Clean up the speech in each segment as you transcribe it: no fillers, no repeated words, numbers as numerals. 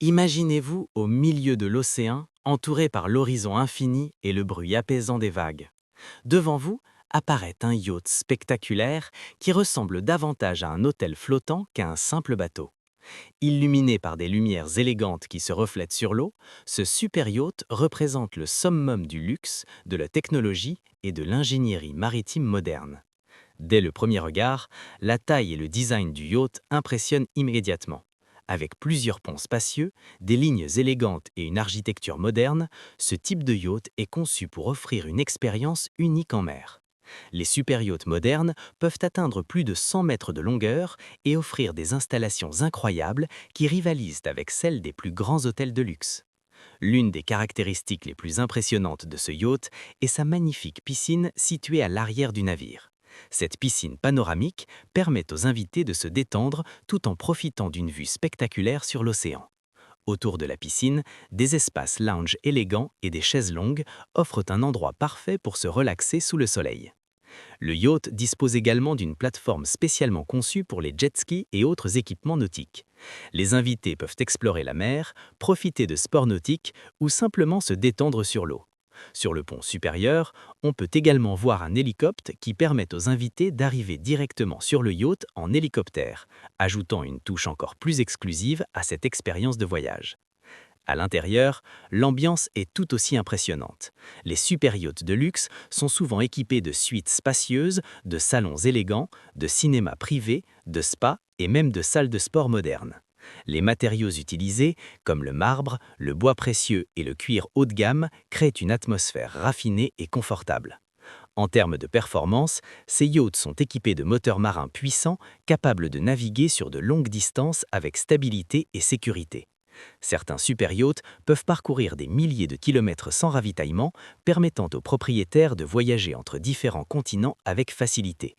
Imaginez-vous au milieu de l'océan, entouré par l'horizon infini et le bruit apaisant des vagues. Devant vous apparaît un yacht spectaculaire qui ressemble davantage à un hôtel flottant qu'à un simple bateau. Illuminé par des lumières élégantes qui se reflètent sur l'eau, ce super yacht représente le summum du luxe, de la technologie et de l'ingénierie maritime moderne. Dès le premier regard, la taille et le design du yacht impressionnent immédiatement. Avec plusieurs ponts spacieux, des lignes élégantes et une architecture moderne, ce type de yacht est conçu pour offrir une expérience unique en mer. Les super yachts modernes peuvent atteindre plus de 100 mètres de longueur et offrir des installations incroyables qui rivalisent avec celles des plus grands hôtels de luxe. L'une des caractéristiques les plus impressionnantes de ce yacht est sa magnifique piscine située à l'arrière du navire. Cette piscine panoramique permet aux invités de se détendre tout en profitant d'une vue spectaculaire sur l'océan. Autour de la piscine, des espaces lounge élégants et des chaises longues offrent un endroit parfait pour se relaxer sous le soleil. Le yacht dispose également d'une plateforme spécialement conçue pour les jet skis et autres équipements nautiques. Les invités peuvent explorer la mer, profiter de sports nautiques ou simplement se détendre sur l'eau. Sur le pont supérieur, on peut également voir un hélicoptère qui permet aux invités d'arriver directement sur le yacht en hélicoptère, ajoutant une touche encore plus exclusive à cette expérience de voyage. À l'intérieur, l'ambiance est tout aussi impressionnante. Les super yachts de luxe sont souvent équipés de suites spacieuses, de salons élégants, de cinémas privés, de spas et même de salles de sport modernes. Les matériaux utilisés, comme le marbre, le bois précieux et le cuir haut de gamme, créent une atmosphère raffinée et confortable. En termes de performance, ces yachts sont équipés de moteurs marins puissants, capables de naviguer sur de longues distances avec stabilité et sécurité. Certains super yachts peuvent parcourir des milliers de kilomètres sans ravitaillement, permettant aux propriétaires de voyager entre différents continents avec facilité.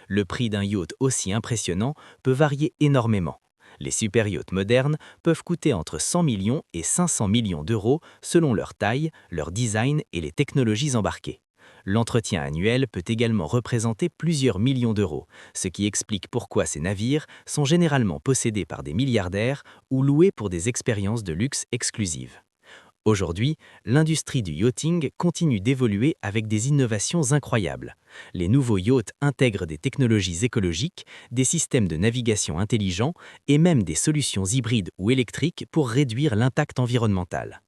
Le prix d'un yacht aussi impressionnant peut varier énormément. Les super yachts modernes peuvent coûter entre 100 millions et 500 millions d'euros selon leur taille, leur design et les technologies embarquées. L'entretien annuel peut également représenter plusieurs millions d'euros, ce qui explique pourquoi ces navires sont généralement possédés par des milliardaires ou loués pour des expériences de luxe exclusives. Aujourd'hui, l'industrie du yachting continue d'évoluer avec des innovations incroyables. Les nouveaux yachts intègrent des technologies écologiques, des systèmes de navigation intelligents et même des solutions hybrides ou électriques pour réduire l'impact environnemental.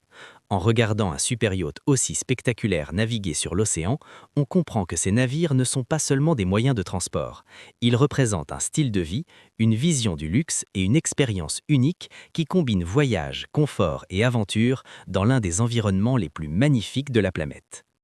En regardant un super yacht aussi spectaculaire naviguer sur l'océan, on comprend que ces navires ne sont pas seulement des moyens de transport. Ils représentent un style de vie, une vision du luxe et une expérience unique qui combine voyage, confort et aventure dans l'un des environnements les plus magnifiques de la planète.